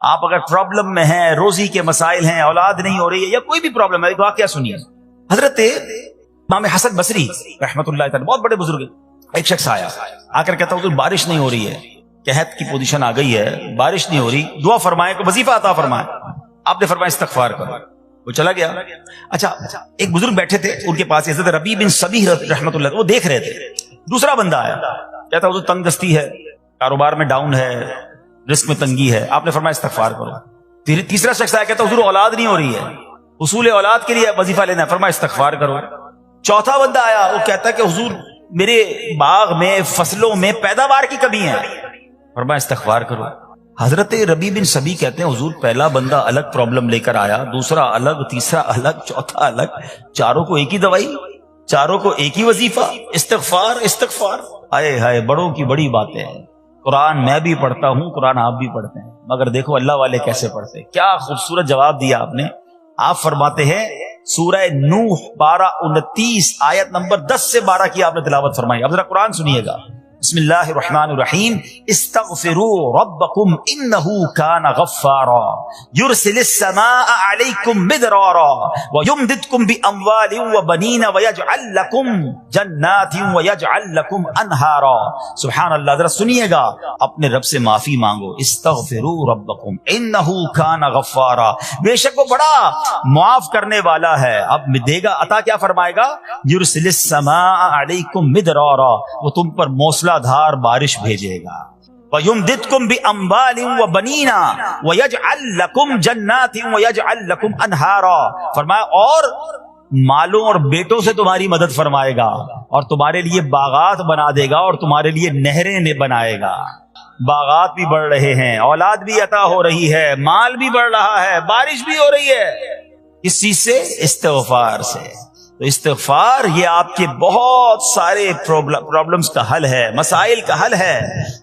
آپ اگر پرابلم میں ہیں، روزی کے مسائل ہیں، اولاد نہیں ہو رہی ہے یا کوئی بھی پرابلم ہے، ایک واقعہ سنیے. حضرت امام حسن بصری رحمت اللہ تعالی بہت بڑے بزرگ، ایک شخص آیا، آ کر کہتا حضور بارش نہیں ہو رہی ہے، قحط کی پوزیشن آ گئی ہے، بارش نہیں ہو رہی، دعا فرمائیں کہ وظیفہ عطا فرمائیں. آپ نے فرمایا استغفار کرو. وہ چلا گیا. اچھا ایک بزرگ بیٹھے تھے ان کے پاس، حضرت ربیع بن صبیح رحمت اللہ، وہ دیکھ رہے تھے. دوسرا بندہ آیا، کہتا حضور تنگ دستی ہے، کاروبار میں ڈاؤن ہے، رزق میں تنگی ہے. آپ نے فرمایا استغفار کرو. تیسرا شخص آیا، کہتا حضور اولاد نہیں ہو رہی ہے، حصول اولاد کے لیے وظیفہ لینا ہے. فرمایا استغفار کرو. چوتھا بندہ آیا، وہ کہتا ہے کہ حضور میرے باغ میں فصلوں میں پیداوار کی کمی ہے. فرمایا استغفار کرو. حضرت ربیع بن صبیح کہتے ہیں حضور پہلا بندہ الگ پرابلم لے کر آیا، دوسرا الگ، تیسرا الگ، چوتھا الگ، چاروں کو ایک ہی دوائی، چاروں کو ایک ہی وظیفہ، استغفار استغفار. ہائے ہائے، بڑوں کی بڑی باتیں ہیں. قرآن میں بھی پڑھتا ہوں، قرآن آپ بھی پڑھتے ہیں، مگر دیکھو اللہ والے کیسے پڑھتے ہیں. کیا خوبصورت جواب دیا آپ نے. آپ فرماتے ہیں سورہ نوح 12:29 آیت نمبر 10 سے 12 کی آپ نے تلاوت فرمائی. اب ذرا قرآن سنیے گا. بسم اللہ الرحمن الرحیم. استغفروا ربکم انہ کان غفارا یرسل السماء علیکم مدرارا ویمددکم باموال وبنین ویجعل لکم جنات ویجعل لکم انہارا. سبحان اللہ. ذرا سنیے گا، اپنے رب سے معافی مانگو. استغفروا ربکم انہ کان غفارا، بے شک وہ بڑا معاف کرنے والا ہے. اب دے گا عطا، کیا فرمائے گا؟ یرسل السماء علیکم مدرارا، وہ تم پر موسلا دھار بارش بھیجے گا. وَيُمْدِدْكُمْ بِأَمْوَالٍ وَبَنِينَ وَيَجْعَلْ لَكُمْ جَنَّاتٍ وَيَجْعَلْ لَكُمْ أَنْهَارًا. فرمایا اور مالوں اور بیٹوں سے تمہاری مدد فرمائے گا، اور تمہارے لیے باغات بنا دے گا، اور تمہارے لیے نہریں بنائے گا. باغات بھی بڑھ رہے ہیں، اولاد بھی عطا ہو رہی ہے، مال بھی بڑھ رہا ہے، بارش بھی ہو رہی ہے. اس چیز سے؟ استغفار سے. تو استغفار یہ آپ کے بہت سارے پرابلمز کا حل ہے، مسائل کا حل ہے.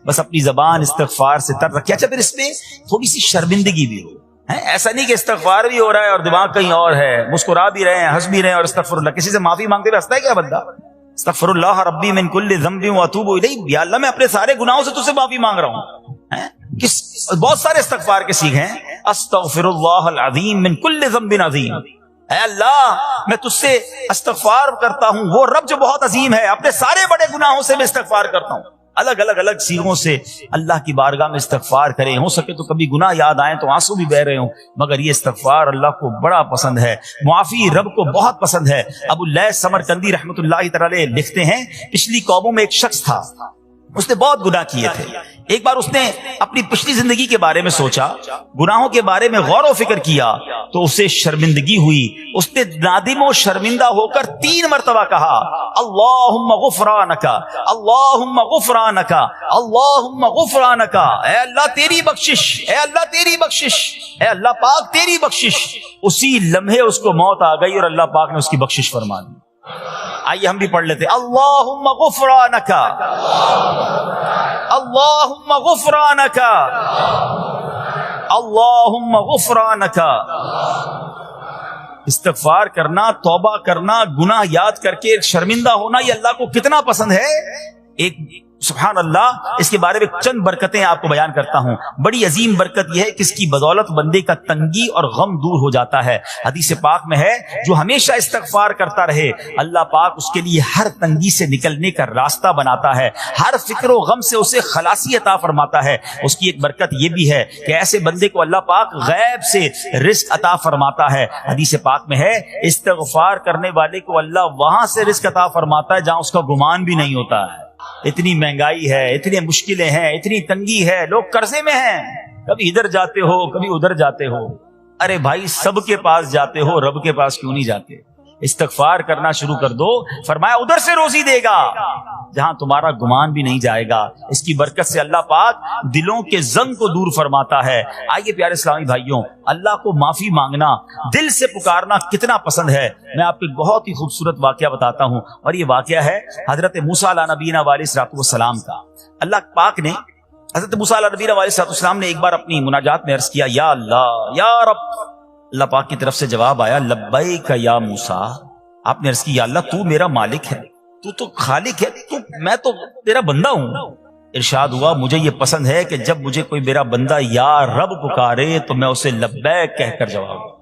بس اپنی زبان استغفار سے تر رکھے. اچھا پھر اس میں تھوڑی سی شرمندگی بھی ہو. ایسا نہیں کہ استغفار بھی ہو رہا ہے اور دماغ کہیں اور ہے، مسکرا بھی رہے ہیں، ہنس بھی رہے ہیں، اور استغفر اللہ. کسی سے معافی مانگتے ہوئے ہنستا ہے کیا بندہ؟ استغفر اللہ ربی من کل ذنب واتوب الیہ. یا اللہ میں اپنے سارے گناہوں سے تجھ سے معافی مانگ رہا ہوں. بہت سارے استغفار کے سیکھ ہیں. استغفر اللہ العظیم من کل ذنب عظیم. اے اللہ میں تجھ سے استغفار کرتا ہوں، وہ رب جو بہت عظیم ہے، اپنے سارے بڑے گناہوں سے میں استغفار کرتا ہوں. الگ الگ سیغوں سے اللہ کی بارگاہ میں استغفار کریں. ہو سکے تو کبھی گناہ یاد آئیں تو آنسو بھی بہ رہے ہوں، مگر یہ استغفار اللہ کو بڑا پسند ہے، معافی رب کو بہت پسند ہے. ابو اللیث سمرقندی رحمت اللہ تعالی لکھتے ہیں پچھلی قوموں میں ایک شخص تھا، اس نے بہت گناہ کیے تھے. ایک بار اس نے اپنی پچھلی زندگی کے بارے میں سوچا، گناہوں کے بارے میں غور و فکر کیا تو اسے شرمندگی ہوئی. اس نے نادم و شرمندہ ہو کر 3 مرتبہ کہا اللہم غفرانک اللہم غفرانک اللہم غفرانک. اے اللہ تیری بخشش، اے اللہ تیری بخشش، اے اللہ پاک تیری بخشش. اسی لمحے اس کو موت آ گئی اور اللہ پاک نے اس کی بخشش فرما دی. آئیے ہم بھی پڑھ لیتے اللہم غفرانک اللہم غفرانک اللہم غفرانک. استغفار کرنا، توبہ کرنا، گناہ یاد کر کے شرمندہ ہونا، یہ اللہ کو کتنا پسند ہے. ایک سبحان اللہ، اس کے بارے میں چند برکتیں آپ کو بیان کرتا ہوں. بڑی عظیم برکت یہ ہے کہ اس کی بدولت بندے کا تنگی اور غم دور ہو جاتا ہے. حدیث پاک میں ہے جو ہمیشہ استغفار کرتا رہے اللہ پاک اس کے لیے ہر تنگی سے نکلنے کا راستہ بناتا ہے، ہر فکر و غم سے اسے خلاصی عطا فرماتا ہے. اس کی ایک برکت یہ بھی ہے کہ ایسے بندے کو اللہ پاک غیب سے رزق عطا فرماتا ہے. حدیث پاک میں ہے استغفار کرنے والے کو اللہ وہاں سے رزق عطا فرماتا ہے جہاں اس کا گمان بھی نہیں ہوتا ہے. اتنی مہنگائی ہے، اتنی مشکلیں ہیں، اتنی تنگی ہے، لوگ قرضے میں ہیں، کبھی ادھر جاتے ہو کبھی ادھر جاتے ہو. ارے بھائی سب کے پاس جاتے ہو، رب کے پاس کیوں نہیں جاتے؟ استغفار کرنا شروع کر دو، فرمایا ادھر سے روزی دے گا جہاں تمہارا گمان بھی نہیں جائے گا. اس کی برکت سے اللہ پاک دلوں کے زنگ کو دور فرماتا ہے. آئیے پیارے اسلامی بھائیوں، اللہ کو معافی مانگنا، دل سے پکارنا کتنا پسند ہے. میں آپ کو ایک بہت ہی خوبصورت واقعہ بتاتا ہوں، اور یہ واقعہ ہے حضرت موسیٰ علیہ نبینا علیہ الصلوۃ والسلام کا. اللہ پاک نے حضرت موسیٰ علیہ نبینا علیہ الصلوۃ والسلام نے ایک بار اپنی مناجات میں عرض کیا یا اللہ یا رب. اللہ پاک کی طرف سے جواب آیا لبیک یا موسیٰ. آپ نے عرض کی یا اللہ تو میرا مالک ہے، تو خالق ہے، میں تو تیرا بندہ ہوں، ارشاد ہوا مجھے یہ پسند ہے کہ جب مجھے کوئی میرا بندہ یا رب پکارے تو میں اسے لبیک کہہ کر جواب دوں۔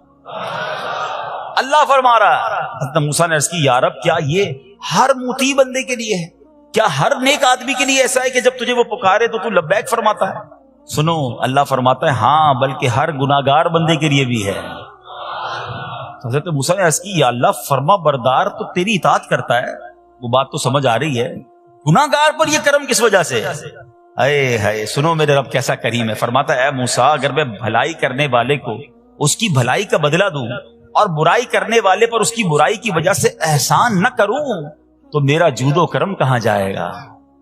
اللہ فرما رہا ہے، حضرت موسیٰ نے عرض کی یا رب کیا یہ ہر مطیع بندے کے لیے ہے؟ کیا ہر نیک آدمی کے لیے ایسا ہے کہ جب تجھے وہ پکارے تو لبیک فرماتا ہے؟ سنو، اللہ فرماتا ہے ہاں بلکہ ہر گناہگار بندے کے لیے بھی ہے۔ حضرت موسیٰ نے عرض کی یا اللہ فرما بردار تو تیری اطاعت کرتا ہے، وہ بات تو سمجھ آ رہی ہے، گناہگار پر یہ کرم کس وجہ سے؟ اے ہائے، سنو میرے رب کیسا کریم ہے۔ فرماتا ہے اے موسیٰ اگر میں بھلائی کرنے والے کو اس کی بھلائی کا بدلہ دوں اور برائی کرنے والے پر اس کی برائی کی وجہ سے احسان نہ کروں تو میرا جود و کرم کہاں جائے گا؟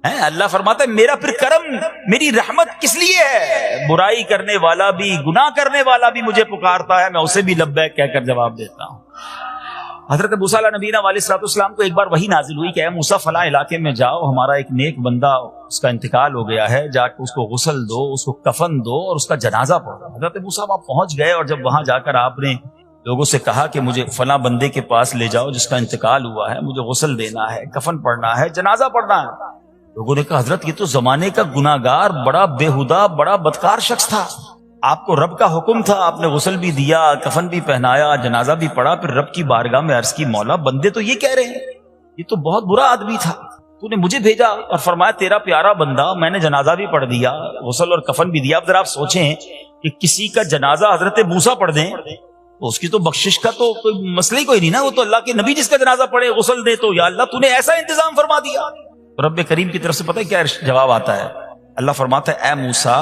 اللہ فرماتا ہے میرا پھر کرم، میری رحمت کس لیے ہے؟ برائی کرنے والا بھی، گناہ کرنے والا بھی مجھے پکارتا ہے، میں اسے بھی لبیک کہہ کر جواب دیتا ہوں۔ حضرت موسیٰ علیہ نبینا علیہ الصلوۃ والسلام کو ایک بار وحی نازل ہوئی کہ اے موسیٰ فلاں علاقے میں جاؤ، ہمارا ایک نیک بندہ اس کا انتقال ہو گیا ہے، جا کے اس کو غسل دو، اس کو کفن دو اور اس کا جنازہ پڑھو۔ حضرت موسیٰ وہاں پہنچ گئے اور جب وہاں جا کر آپ نے لوگوں سے کہا کہ مجھے فلاں بندے کے پاس لے جاؤ جس کا انتقال ہوا ہے، مجھے غسل دینا ہے، کفن پڑھنا ہے، جنازہ پڑھنا ہے، لوگوں نے کہا حضرت یہ تو زمانے کا گناہگار، بڑا بےہودہ، بڑا بدکار شخص تھا، آپ کو رب کا حکم تھا، آپ نے غسل بھی دیا، کفن بھی پہنایا، جنازہ بھی پڑھا، پھر رب کی بارگاہ میں عرض کی مولا بندے تو یہ کہہ رہے ہیں یہ تو بہت برا آدمی تھا، تو نے مجھے بھیجا اور فرمایا تیرا پیارا بندہ، میں نے جنازہ بھی پڑھ دیا، غسل اور کفن بھی دیا۔ اب ذرا آپ سوچیں کہ کسی کا جنازہ حضرت موسیٰ پڑھ دیں تو اس کی تو بخشش کا تو کوئی مسئلہ ہی کوئی نہیں نا، وہ تو اللہ کے نبی جس کا جنازہ پڑھے غسل دے تو یا اللہ تو نے ایسا انتظام فرما دیا۔ رب کریم کی طرف سے پتہ ہے کیا جواب آتا ہے؟ اللہ فرماتا ہے اے موسیٰ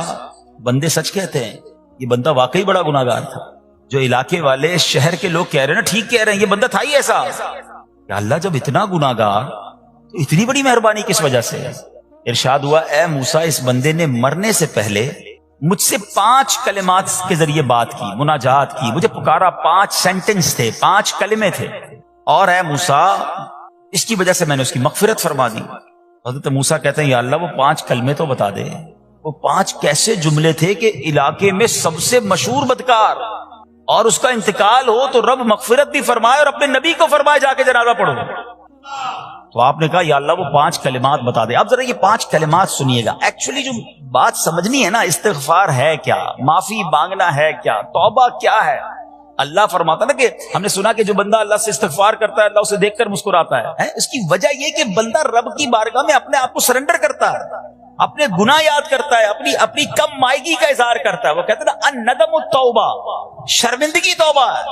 بندے سچ کہتے ہیں، یہ بندہ واقعی بڑا گناہگار تھا، جو علاقے والے شہر کے لوگ کہہ رہے ہیں نا ٹھیک کہہ رہے ہیں، یہ بندہ تھا ہی ایسا۔ کہ اللہ جب اتنا گناہگار تو اتنی بڑی مہربانی کس وجہ سے؟ ارشاد ہوا اے موسیٰ اس بندے نے مرنے سے پہلے مجھ سے 5 کلمات کے ذریعے بات کی، مناجات کی، مجھے پکارا، 5 سینٹنس تھے، 5 کلمے تھے، اور اے موسیٰ اس کی وجہ سے میں نے اس کی مغفرت فرما دی۔ حضرت موسیٰ کہتے ہیں یا اللہ وہ 5 کلمے تو بتا دے، وہ 5 کیسے جملے تھے کہ علاقے میں سب سے مشہور بدکار اور اس کا انتقال ہو تو رب مغفرت بھی فرمائے اور اپنے نبی کو فرمائے جا کے جنازہ پڑھو۔ تو آپ نے کہا یا اللہ وہ 5 کلمات بتا دے۔ اب ذرا یہ 5 کلمات سنیے گا، ایکچولی جو بات سمجھنی ہے نا، استغفار ہے کیا، معافی مانگنا ہے کیا، توبہ کیا ہے۔ اللہ فرماتا نا کہ ہم نے سنا کہ جو بندہ اللہ سے استغفار کرتا ہے اللہ اسے دیکھ کر مسکراتا ہے، اس کی وجہ یہ کہ بندہ رب کی بارگاہ میں اپنے آپ کو سرنڈر کرتا ہے، اپنے گناہ یاد کرتا ہے، اپنی کم مائگی کا اظہار کرتا ہے۔ وہ کہتے ہیں نا الندم التوبہ، شرمندگی توبہ ہے۔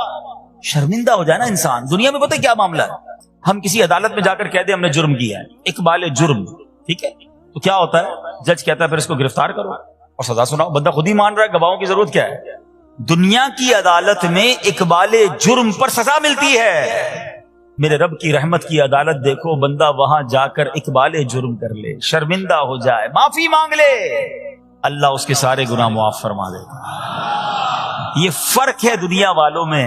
شرمندہ ہو جائے نا انسان، دنیا میں پتہ کیا معاملہ ہے، ہم کسی عدالت میں جا کر کہہ دیں ہم نے جرم کیا ہے، اقبال جرم، ٹھیک ہے، تو کیا ہوتا ہے، جج کہتا ہے پھر اس کو گرفتار کرو اور سزا سناؤ، بندہ خود ہی مان رہا ہے، گواہوں کی ضرورت کیا ہے۔ دنیا کی عدالت میں اقبال جرم پر سزا ملتی ہے، میرے رب کی رحمت کی عدالت دیکھو، بندہ وہاں جا کر اقبال جرم کر لے، شرمندہ ہو جائے، معافی مانگ لے، اللہ اس کے سارے گناہ معاف فرما دے گا۔ یہ فرق ہے دنیا والوں میں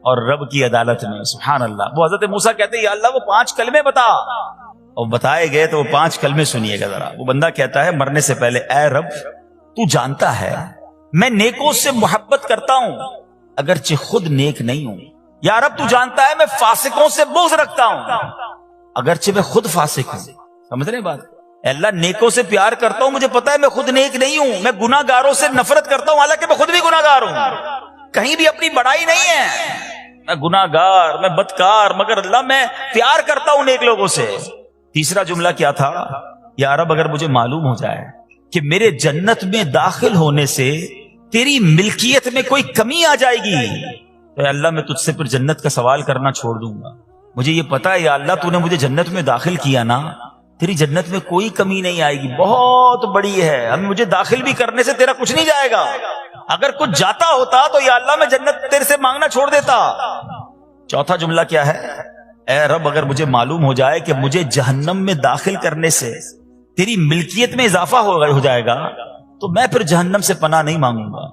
اور رب کی عدالت میں، سبحان اللہ۔ وہ حضرت موسیٰ کہتے ہیں یا اللہ وہ 5 کلمے بتا، اور بتائے گئے تو وہ 5 کلمے سنیے گا ذرا۔ وہ بندہ کہتا ہے مرنے سے پہلے اے رب تو جانتا ہے میں نیکوں سے محبت کرتا ہوں اگرچہ خود نیک نہیں ہوں، یا رب تو جانتا ہے میں فاسقوں سے بغض رکھتا ہوں اگرچہ میں خود فاسق ہوں۔ سمجھ رہے بات؟ اے اللہ نیکوں سے پیار کرتا ہوں، مجھے پتا ہے میں خود نیک نہیں ہوں، میں گناہ گاروں سے نفرت کرتا ہوں حالانکہ میں خود بھی گناہ گار ہوں، کہیں بھی اپنی بڑائی نہیں ہے، میں گناہ گار، میں بدکار، مگر اللہ میں پیار کرتا ہوں نیک لوگوں سے۔ تیسرا جملہ کیا تھا؟ یا رب اگر مجھے معلوم ہو جائے کہ میرے جنت میں داخل ہونے سے تیری ملکیت میں کوئی کمی آ جائے گی تو اے اللہ میں تجھ سے پھر جنت کا سوال کرنا چھوڑ دوں گا۔ مجھے یہ پتا ہے یا اللہ تو نے مجھے جنت میں داخل کیا نا، تیری جنت میں کوئی کمی نہیں آئے گی، بہت بڑی ہے، ہم مجھے داخل بھی کرنے سے تیرا کچھ نہیں جائے گا، اگر کچھ جاتا ہوتا تو یا اللہ میں جنت تیرے سے مانگنا چھوڑ دیتا۔ چوتھا جملہ کیا ہے؟ اے رب اگر مجھے معلوم ہو جائے کہ مجھے جہنم میں داخل کرنے سے تیری ملکیت میں اضافہ ہو جائے گا تو میں پھر جہنم سے پناہ نہیں مانگوں گا،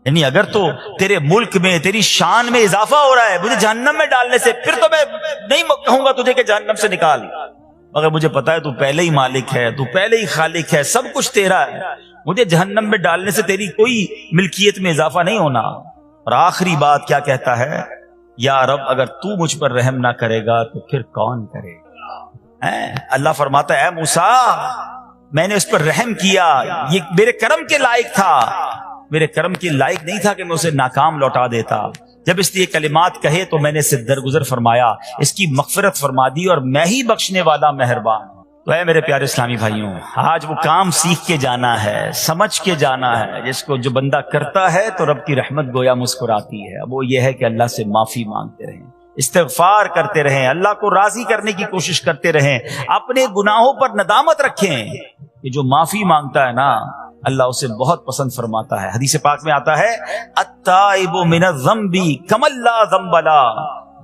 یعنی اگر تو تیرے ملک میں تیری شان میں اضافہ ہو رہا ہے مجھے جہنم میں ڈالنے سے، پھر تو میں نہیں کہوں گا تجھے کہ جہنم سے نکال، مگر مجھے پتا ہے تو پہلے ہی مالک ہے، تو پہلے ہی خالق ہے، سب کچھ تیرا ہے، مجھے جہنم میں ڈالنے سے تیری کوئی ملکیت میں اضافہ نہیں ہونا۔ اور آخری بات کیا کہتا ہے؟ یا رب اگر تو مجھ پر رحم نہ کرے گا تو پھر کون کرے گا؟ اللہ فرماتا ہے اے موسیٰ میں نے اس پر رحم کیا، یہ میرے کرم کے لائق تھا، میرے کرم کے لائق نہیں تھا کہ میں اسے ناکام لوٹا دیتا۔ جب اس نے یہ کلمات کہے تو میں نے اسے درگزر فرمایا، اس کی مغفرت فرما دی، اور میں ہی بخشنے والا مہربان۔ تو اے میرے پیارے اسلامی بھائیوں، آج وہ کام سیکھ کے جانا ہے، سمجھ کے جانا ہے، جس کو جو بندہ کرتا ہے تو رب کی رحمت گویا مسکراتی ہے۔ اب وہ یہ ہے کہ اللہ سے معافی مانگتے رہیں، استغفار کرتے رہیں، اللہ کو راضی کرنے کی کوشش کرتے رہیں، اپنے گناہوں پر ندامت رکھیں۔ کہ جو معافی مانگتا ہے نا، اللہ اسے بہت پسند فرماتا ہے۔ حدیث پاک میں آتا ہے التائب من الذنب کمن لا ذنب له،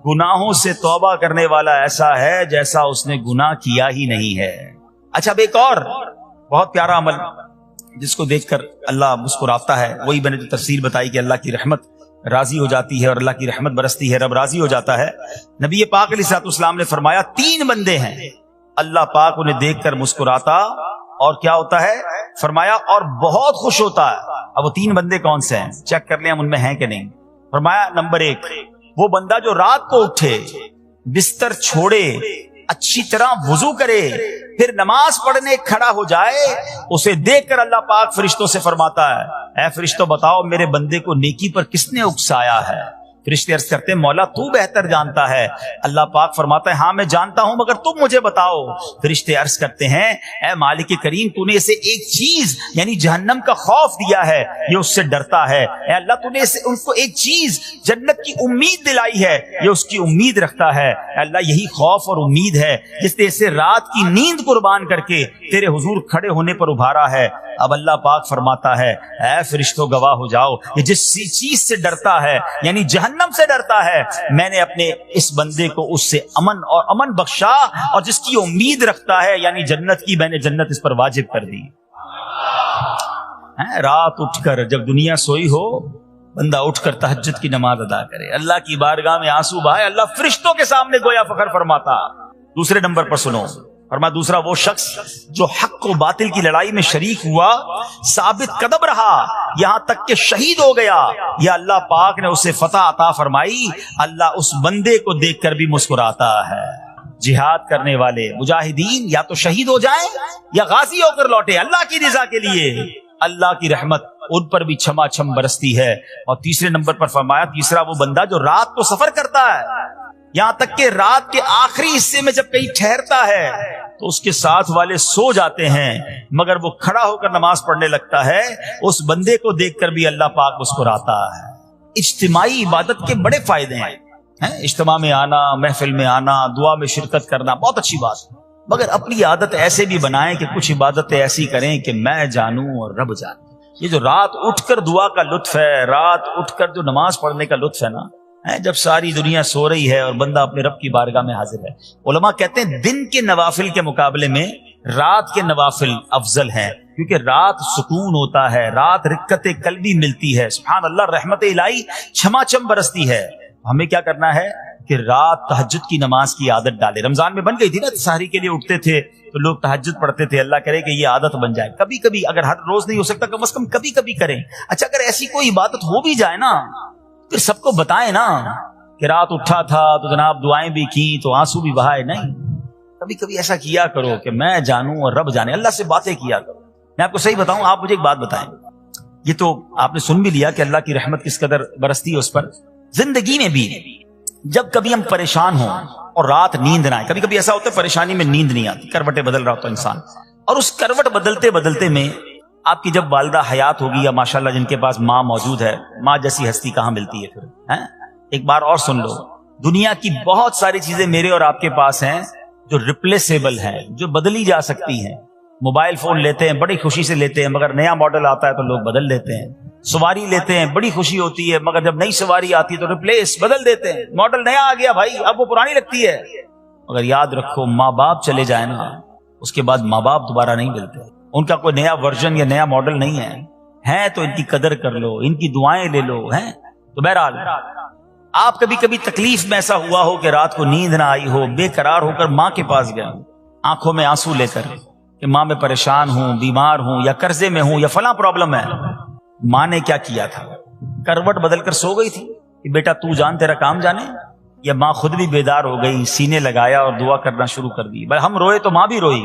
گناہوں سے توبہ کرنے والا ایسا ہے جیسا اس نے گناہ کیا ہی نہیں ہے۔ اچھا، اب ایک اور بہت پیارا عمل جس کو دیکھ کر اللہ مسکراتا ہے، وہی میں نے جو تفسیر بتائی کہ اللہ کی رحمت راضی ہو جاتی ہے اور اللہ کی رحمت برستی ہے، رب راضی ہو جاتا ہے۔ نبی پاک علیہ الصلوۃ والسلام نے فرمایا 3 بندے ہیں اللہ پاک انہیں دیکھ کر مسکراتا اور کیا ہوتا ہے، فرمایا اور بہت خوش ہوتا ہے۔ اب وہ 3 بندے کون سے ہیں، چیک کر لیں ہم ان میں ہیں کہ نہیں۔ فرمایا نمبر 1 وہ بندہ جو رات کو اٹھے، بستر چھوڑے، اچھی طرح وضو کرے، پھر نماز پڑھنے کھڑا ہو جائے، اسے دیکھ کر اللہ پاک فرشتوں سے فرماتا ہے اے فرشتوں بتاؤ میرے بندے کو نیکی پر کس نے اکسایا ہے۔ فرشتے عرض کرتے ہیں مولا تو بہتر جانتا ہے۔ اللہ پاک فرماتا ہے ہاں میں جانتا ہوں مگر تم مجھے بتاؤ۔ فرشتے عرض کرتے ہیں اے مالک کریم تو نے اسے ایک چیز یعنی جہنم کا خوف دیا ہے، یہ اس سے ڈرتا ہے۔ اے اللہ تو نے ان کو ایک چیز جنت کی امید دلائی ہے، یہ اس کی امید رکھتا ہے۔ اے اللہ یہی خوف اور امید ہے جس نے اسے رات کی نیند قربان کر کے تیرے حضور کھڑے ہونے پر ابھارا ہے۔ اب اللہ پاک فرماتا ہے اے فرشتوں گواہ ہو جاؤ، یہ جس چیز سے ڈرتا ہے یعنی جہنم سے ڈرتا ہے، میں نے اپنے اس بندے کو اس سے امن بخشا، اور جس کی امید رکھتا ہے یعنی جنت کی، میں نے جنت اس پر واجب کر دی۔ رات اٹھ کر جب دنیا سوئی ہو، بندہ اٹھ کر تہجد کی نماز ادا کرے، اللہ کی بارگاہ میں آنسو بہائے، اللہ فرشتوں کے سامنے گویا فخر فرماتا۔ دوسرے نمبر پر سنو، فرمایا دوسرا وہ شخص جو حق و باطل کی لڑائی میں شریک ہوا، ثابت قدم رہا، یہاں تک کہ شہید ہو گیا، یا اللہ پاک نے اسے فتح عطا فرمائی۔ اللہ اس بندے کو دیکھ کر بھی مسکراتا ہے۔ جہاد کرنے والے مجاہدین یا تو شہید ہو جائیں یا غازی ہو کر لوٹے اللہ کی رضا کے لیے، اللہ کی رحمت ان پر بھی چھما چھم برستی ہے۔ اور تیسرے نمبر پر فرمایا تیسرا وہ بندہ جو رات کو سفر کرتا ہے، یہاں تک کہ رات کے آخری حصے میں جب کہیں ٹھہرتا ہے تو اس کے ساتھ والے سو جاتے ہیں مگر وہ کھڑا ہو کر نماز پڑھنے لگتا ہے، اس بندے کو دیکھ کر بھی اللہ پاک مسکراتا ہے۔ اجتماعی عبادت کے بڑے فائدے ہیں، اجتماع میں آنا، محفل میں آنا، دعا میں شرکت کرنا بہت اچھی بات ہے، مگر اپنی عادت ایسے بھی بنائیں کہ کچھ عبادتیں ایسی کریں کہ میں جانوں اور رب جانے۔ یہ جو رات اٹھ کر دعا کا لطف ہے، رات اٹھ کر جو نماز پڑھنے کا لطف ہے نا، جب ساری دنیا سو رہی ہے اور بندہ اپنے رب کی بارگاہ میں حاضر ہے۔ علماء کہتے ہیں دن کے نوافل کے مقابلے میں رات کے نوافل افضل ہیں، کیونکہ رات سکون ہوتا ہے، رات رکت قلبی ملتی ہے، سبحان اللہ، رحمت الہی چھما چھم برستی ہے۔ ہمیں کیا کرنا ہے کہ رات تہجد کی نماز کی عادت ڈالے۔ رمضان میں بن گئی تھی نا، سحری کے لیے اٹھتے تھے تو لوگ تہجد پڑھتے تھے، اللہ کرے کہ یہ عادت بن جائے۔ کبھی کبھی، اگر ہر روز نہیں ہو سکتا کم از کم کبھی کبھی کریں۔ اچھا اگر ایسی کوئی عبادت ہو بھی جائے نا، پھر سب کو بتائیں نا کہ رات اٹھا تھا تو جناب دعائیں بھی کی تو آنسو بھی بہائے، نہیں، کبھی کبھی ایسا کیا کرو کہ میں جانوں اور رب جانے، اللہ سے باتیں کیا کرو۔ میں آپ کو صحیح بتاؤں، آپ مجھے ایک بات بتائیں، یہ تو آپ نے سن بھی لیا کہ اللہ کی رحمت کس قدر برستی ہے اس پر۔ زندگی میں بھی جب کبھی ہم پریشان ہوں اور رات نیند نہ آئے، کبھی کبھی ایسا ہوتا ہے پریشانی میں نیند نہیں آتی، کروٹیں بدل رہا ہوتا ہے انسان، اور اس کروٹ بدلتے بدلتے میں آپ کی جب والدہ حیات ہوگی یا ماشاءاللہ جن کے پاس ماں موجود ہے، ماں جیسی ہستی کہاں ملتی ہے پھر۔ ایک بار اور سن لو، دنیا کی بہت ساری چیزیں میرے اور آپ کے پاس ہیں جو ریپلیسیبل ہیں، جو بدلی جا سکتی ہیں۔ موبائل فون لیتے ہیں، بڑی خوشی سے لیتے ہیں، مگر نیا ماڈل آتا ہے تو لوگ بدل دیتے ہیں۔ سواری لیتے ہیں، بڑی خوشی ہوتی ہے، مگر جب نئی سواری آتی ہے تو ریپلیس بدل دیتے ہیں۔ ماڈل نیا آ گیا بھائی، اب وہ پرانی لگتی ہے۔ مگر یاد رکھو، ماں باپ چلے جائیں نا، اس کے بعد ماں باپ دوبارہ نہیں ملتے، ان کا کوئی نیا ورژن یا نیا ماڈل نہیں ہے تو ان کی قدر کر لو، ان کی دعائیں لے لو۔ تو بہرحال آپ کبھی کبھی تکلیف میں ایسا ہوا ہو کہ رات کو نیند نہ آئی ہو، بے قرار ہو کر ماں کے پاس گیا ہوں، آنکھوں میں آنسو لے کر کہ ماں میں پریشان ہوں، بیمار ہوں، یا قرضے میں ہوں، یا فلاں پرابلم ہے۔ ماں نے کیا کیا تھا؟ کروٹ بدل کر سو گئی تھی کہ بیٹا تو جان تیرا کام جانے، یا ماں خود بھی بیدار ہو گئی، سینے لگایا اور دعا کرنا شروع کر دی۔ بھائی ہم روئے تو ماں بھی روئی،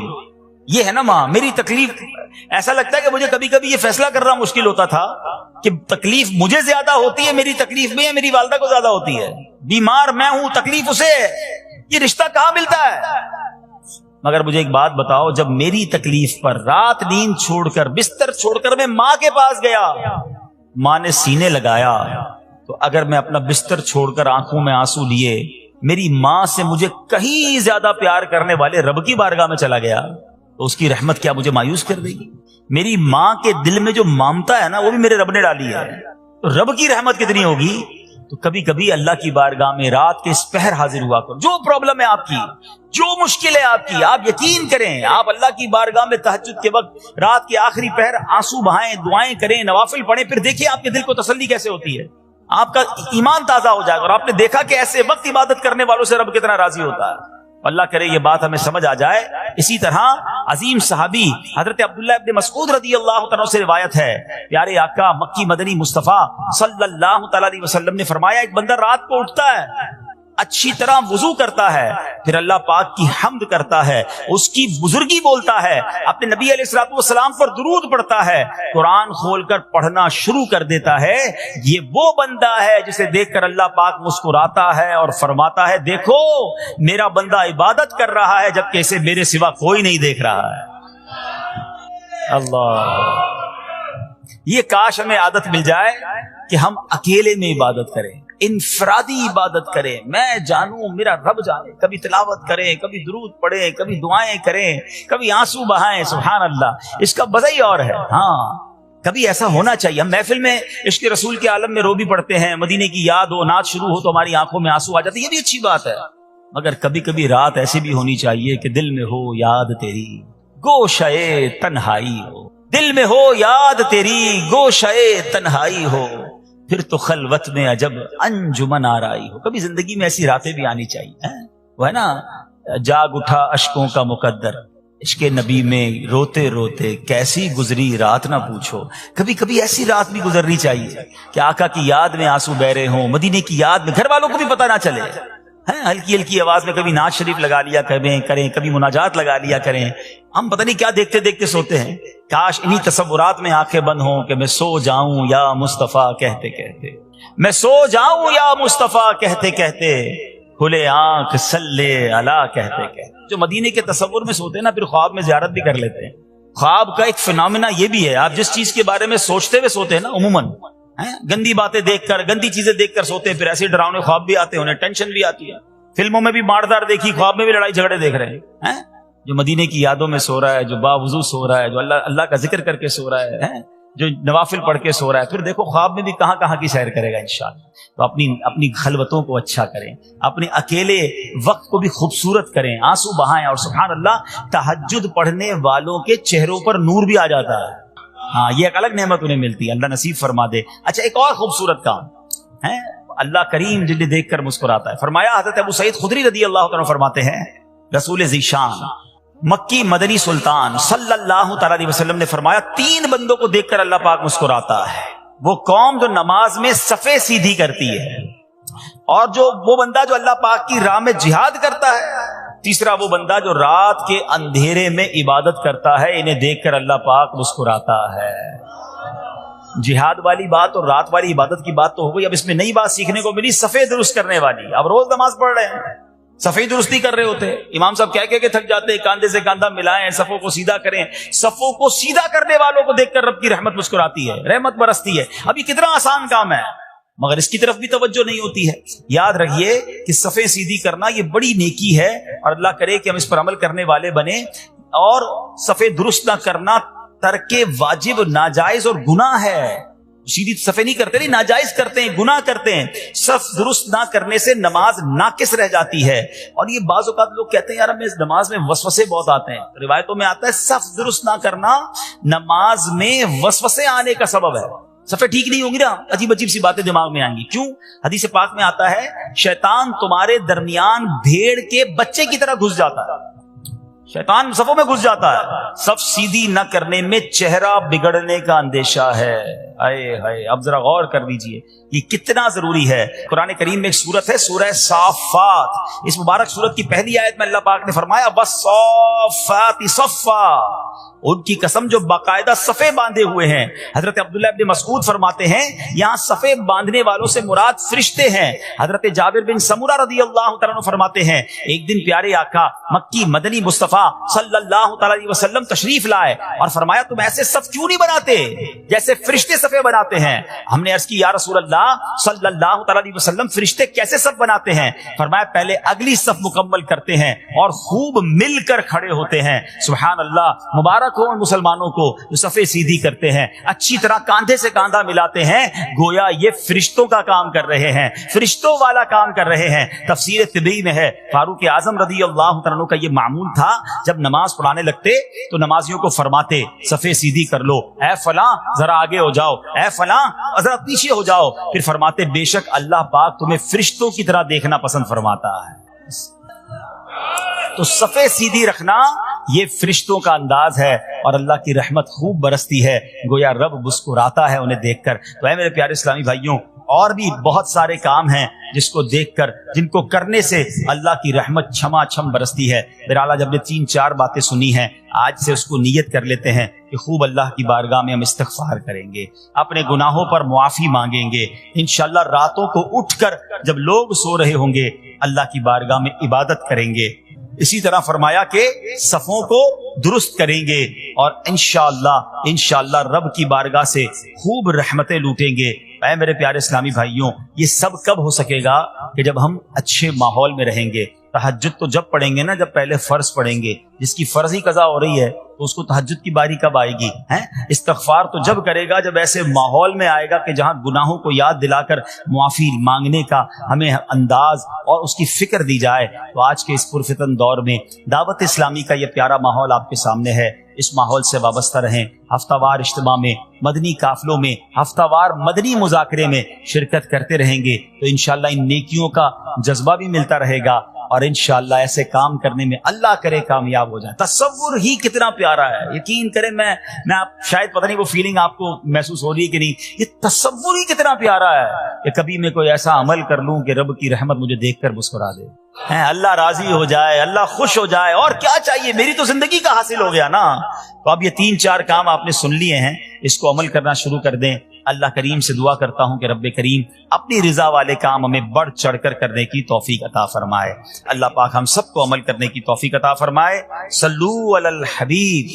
یہ ہے نا ماں. میری تکلیف ایسا لگتا ہے کہ مجھے کبھی کبھی یہ فیصلہ کرنا مشکل ہوتا تھا کہ تکلیف مجھے زیادہ ہوتی ہے میری تکلیف میں، یا میری والدہ کو زیادہ ہوتی ہے. بیمار میں ہوں، تکلیف اسے ہے، یہ رشتہ کہاں ملتا ہے؟ مگر مجھے ایک بات بتاؤ، جب میری تکلیف پر رات نیند چھوڑ کر بستر چھوڑ کر میں ماں کے پاس گیا، ماں نے سینے لگایا، تو اگر میں اپنا بستر چھوڑ کر آنکھوں میں آنسو لیے میری ماں سے مجھے کہیں زیادہ پیار کرنے والے رب کی بارگاہ میں چلا گیا، تو اس کی رحمت کیا مجھے مایوس کر دے گی؟ میری ماں کے دل میں جو ممتا ہے نا، وہ بھی میرے رب نے ڈالی ہے. تو رب کی رحمت کتنی ہوگی؟ تو کبھی کبھی اللہ کی بارگاہ میں رات کے اس پہر حاضر ہوا کرو. جو پرابلم ہے آپ کی، جو مشکل ہے آپ کی، آپ یقین کریں، آپ اللہ کی بارگاہ میں تہجد کے وقت رات کے آخری پہر آنسو بہائیں، دعائیں کریں، نوافل پڑھیں، پھر دیکھیں آپ کے دل کو تسلی کیسے ہوتی ہے. آپ کا ایمان تازہ ہو جائے گا، اور آپ نے دیکھا کہ ایسے وقت عبادت کرنے والوں سے رب کتنا راضی ہوتا ہے. اللہ کرے یہ بات ہمیں سمجھ آ جائے. اسی طرح عظیم صحابی حضرت عبداللہ ابن مسعود رضی اللہ تعالیٰ سے روایت ہے، پیارے آقا مکی مدنی مصطفیٰ صلی اللہ تعالیٰ علیہ وسلم نے فرمایا، ایک بندہ رات کو اٹھتا ہے، اچھی طرح وضو کرتا ہے، پھر اللہ پاک کی حمد کرتا ہے، اس کی بزرگی بولتا ہے، اپنے نبی علیہ الصلوۃ والسلام پر درود پڑھتا ہے، قرآن کھول کر پڑھنا شروع کر دیتا ہے. یہ وہ بندہ ہے جسے دیکھ کر اللہ پاک مسکراتا ہے اور فرماتا ہے، دیکھو میرا بندہ عبادت کر رہا ہے جبکہ اسے میرے سوا کوئی نہیں دیکھ رہا ہے. اللہ، یہ کاش ہمیں عادت مل جائے کہ ہم اکیلے میں عبادت کریں، انفرادی عبادت کریں، میں جانوں میرا رب جانے. کبھی تلاوت کریں، کبھی درود پڑھیں، کبھی دعائیں کریں، کبھی آنسو بہائیں. سبحان اللہ، اس کا مزہ ہی اور ہے. ہاں، کبھی ایسا ہونا چاہیے. ہم محفل میں عشق رسول کے عالم میں رو بھی پڑھتے ہیں، مدینے کی یاد ہو، نعت شروع ہو تو ہماری آنکھوں میں آنسو آ جاتے ہیں، یہ بھی اچھی بات ہے. مگر کبھی کبھی رات ایسی بھی ہونی چاہیے کہ دل میں ہو یاد تیری گوشے تنہائی ہو، دل میں ہو یاد تیری گوشے تنہائی ہو، پھر تو خلوت میں عجب انجمن آرائی ہو. کبھی زندگی میں ایسی راتیں بھی آنی چاہیے. وہ ہے نا، جاگ اٹھا اشکوں کا مقدر، عشق نبی میں روتے روتے کیسی گزری رات نہ پوچھو. کبھی کبھی ایسی رات بھی گزرنی چاہیے کہ آقا کی یاد میں آنسو بہ رہے ہوں، مدینے کی یاد میں، گھر والوں کو بھی پتہ نہ چلے. ہلکی ہلکی آواز میں کبھی نعت شریف لگا لیا کریں، کبھی مناجات لگا لیا کریں. ہم پتہ نہیں کیا دیکھتے دیکھتے سوتے ہیں. کاش انہی تصورات میں آنکھیں بند ہوں کہ میں سو جاؤں یا مصطفیٰ کہتے کہتے، میں سو جاؤں یا مصطفیٰ کہتے کہتے، کھلے آنکھ صلی علی کہتے کہتے. جو مدینے کے تصور میں سوتے ہیں نا، پھر خواب میں زیارت بھی کر لیتے ہیں. خواب کا ایک فنامنا یہ بھی ہے، آپ جس چیز کے بارے میں سوچتے ہوئے سوتے ہیں نا، عموماً گندی باتیں دیکھ کر، گندی چیزیں دیکھ کر سوتے ہیں، پھر ایسے ڈراؤنے خواب بھی آتے ہیں، انہیں ٹینشن بھی آتی ہے. فلموں میں بھی ماردار دیکھی، خواب میں بھی لڑائی جھگڑے دیکھ رہے ہیں. جو مدینے کی یادوں میں سو رہا ہے، جو باوضو سو رہا ہے، جو اللہ کا ذکر کر کے سو رہا ہے، جو نوافل پڑھ کے سو رہا ہے، پھر دیکھو خواب میں بھی کہاں کہاں کی سیر کرے گا انشاءاللہ. تو اپنی خلوتوں کو اچھا کریں، اپنے اکیلے وقت کو بھی خوبصورت کریں، آنسو بہائیں. اور سبحان اللہ، تہجد پڑھنے والوں کے چہروں پر نور بھی آ جاتا ہے. ہاں، یہ ایک الگ نعمت انہیں ملتی ہے، اللہ نصیب فرما دے. اچھا، ایک اور خوبصورت کام ہے، اللہ کریم جنہیں دیکھ کر مسکراتا ہے. فرمایا، حضرت ابو سعید خدری رضی اللہ تعالیٰ فرماتے ہیں، رسول ذیشان مکی مدنی سلطان صلی اللہ تعالیٰ علیہ وسلم نے فرمایا، 3 بندوں کو دیکھ کر اللہ پاک مسکراتا ہے. وہ قوم جو نماز میں صفیں سیدھی کرتی ہے، اور وہ بندہ جو اللہ پاک کی راہ میں جہاد کرتا ہے. تیسرا وہ بندہ جو رات کے اندھیرے میں عبادت کرتا ہے، انہیں دیکھ کر اللہ پاک مسکراتا ہے. جہاد والی بات اور رات والی عبادت کی بات تو ہو گئی. اب اس میں نئی بات سیکھنے کو ملی، صفیں درست کرنے والی. اب روز نماز پڑھ رہے ہیں، صفیں درست نہیں کر رہے ہوتے، امام صاحب کہہ کے تھک جاتے ہیں، کاندھے سے کاندھا ملائیں، صفوں کو سیدھا کریں. صفوں کو سیدھا کرنے والوں کو دیکھ کر رب کی رحمت مسکراتی ہے، رحمت برستی ہے. اب یہ کتنا آسان کام ہے، مگر اس کی طرف بھی توجہ نہیں ہوتی ہے. یاد رکھیے کہ صفیں سیدھی کرنا یہ بڑی نیکی ہے، اور اللہ کرے کہ ہم اس پر عمل کرنے والے بنیں. اور صفیں درست نہ کرنا ترک واجب، ناجائز اور گناہ ہے. سیدھی صفیں نہیں کرتے، نہیں، ناجائز کرتے ہیں، گناہ کرتے ہیں. صف درست نہ کرنے سے نماز ناقص رہ جاتی ہے. اور یہ بعض اوقات لوگ کہتے ہیں، یار ہمیں اس نماز میں وسوسے بہت آتے ہیں. روایتوں میں آتا ہے صف درست نہ کرنا نماز میں وسوسے آنے کا سبب ہے. صفیں ٹھیک نہیں ہوں گی نا، عجیب عجیب سی باتیں دماغ میں آئیں گی. کیوں؟ حدیث پاک میں آتا ہے، شیطان تمہارے درمیان بھیڑ کے بچے کی طرح گھس جاتا ہے. شیطان صفوں میں گھس جاتا ہے. صف سیدھی نہ کرنے میں چہرہ بگڑنے کا اندیشہ ہے. اے ہائے اب ذرا غور کر لیجئے یہ کتنا ضروری ہے. قرآن کریم میں ایک سورت ہے سورہ صافات. اس مبارک سورت کی پہلی آیت میں اللہ پاک نے فرمایا والصافات صفا، ان کی قسم جو باقاعدہ صفے باندھے ہوئے ہیں. حضرت عبداللہ ابن مسعود فرماتے ہیں یہاں صفے باندھنے والوں سے مراد فرشتے ہیں. حضرت جابر بن سمورہ رضی اللہ تعالیٰ عنہ فرماتے ہیں ایک دن پیارے آقا مکی مدنی مصطفیٰ صلی اللہ تعالیٰ علیہ وسلم تشریف لائے اور فرمایا تم ایسے صف کیوں نہیں بناتے جیسے فرشتے صفے بناتے ہیں؟ ہم نے عرض کی یا رسول اللہ صلی اللہ تعالیٰ علیہ وسلم فرشتے کیسے صف بناتے ہیں؟ فرمایا پہلے اگلی صف مکمل کرتے ہیں اور خوب مل کر کھڑے ہوتے ہیں. سبحان اللہ، مبارک ہو ان مسلمانوں کو جو صفے سیدھی کرتے ہیں، اچھی طرح کاندھے سے کاندھا ملاتے ہیں، گویا یہ فرشتوں کا کام کر رہے ہیں، فرشتوں والا کام کر رہے ہیں. تفسیر طبی میں ہے فاروق اعظم رضی اللہ عنہ کا یہ معمول تھا جب نماز پڑھانے لگتے تو نمازیوں کو فرماتے صفے سیدھی کر لو، اے فلاں ذرا آگے ہو جاؤ، اے فلاں ذرا پیچھے ہو جاؤ. پھر فرماتے بے شک اللہ پاک تمہیں فرشتوں کی طرح دیکھنا پسند فرماتا ہے. تو صفے سیدھی رکھنا یہ فرشتوں کا انداز ہے اور اللہ کی رحمت خوب برستی ہے، گویا رب مسکراتا ہے انہیں دیکھ کر. تو اے میرے پیارے اسلامی بھائیوں، اور بھی بہت سارے کام ہیں جس کو دیکھ کر، جن کو کرنے سے اللہ کی رحمت چھما چھم برستی ہے. بہرحال جب نے 3-4 باتیں سنی ہیں آج سے اس کو نیت کر لیتے ہیں کہ خوب اللہ کی بارگاہ میں ہم استغفار کریں گے، اپنے گناہوں پر معافی مانگیں گے. انشاءاللہ راتوں کو اٹھ کر جب لوگ سو رہے ہوں گے اللہ کی بارگاہ میں عبادت کریں گے. اسی طرح فرمایا کہ صفوں کو درست کریں گے اور انشاءاللہ رب کی بارگاہ سے خوب رحمتیں لوٹیں گے. اے میرے پیارے اسلامی بھائیوں، یہ سب کب ہو سکے گا کہ جب ہم اچھے ماحول میں رہیں گے. تہجد تو جب پڑھیں گے نا جب پہلے فرض پڑھیں گے. جس کی فرض ہی قضا ہو رہی ہے تو اس کو تہجد کی باری کب آئے گی؟ استغفار تو جب کرے گا جب ایسے ماحول میں آئے گا کہ جہاں گناہوں کو یاد دلا کر معافی مانگنے کا ہمیں انداز اور اس کی فکر دی جائے. تو آج کے اس پرفتن دور میں دعوت اسلامی کا یہ پیارا ماحول آپ کے سامنے ہے. اس ماحول سے وابستہ رہیں، ہفتہ وار اجتماع میں، مدنی قافلوں میں، ہفتہ وار مدنی مذاکرے میں شرکت کرتے رہیں گے تو انشاءاللہ ان نیکیوں کا جذبہ بھی ملتا رہے گا اور انشاءاللہ ایسے کام کرنے میں اللہ کرے کامیاب ہو جائے. تصور ہی کتنا پیارا ہے، یقین کریں میں آپ شاید پتہ نہیں وہ فیلنگ آپ کو محسوس ہو رہی ہے کہ نہیں، یہ تصور ہی کتنا پیارا ہے کہ کبھی میں کوئی ایسا عمل کر لوں کہ رب کی رحمت مجھے دیکھ کر مسکرا دے، اللہ راضی ہو جائے، اللہ خوش ہو جائے. اور کیا چاہیے، میری تو زندگی کا حاصل ہو گیا نا. تو اب یہ 3-4 کام آپ نے سن لیے ہیں، اس کو عمل کرنا شروع کر دیں. اللہ کریم سے دعا کرتا ہوں کہ رب کریم اپنی رضا والے کام ہمیں بڑھ چڑھ کر کرنے کی توفیق عطا فرمائے. اللہ پاک ہم سب کو عمل کرنے کی توفیق عطا فرمائے. صلو علی الحبیب.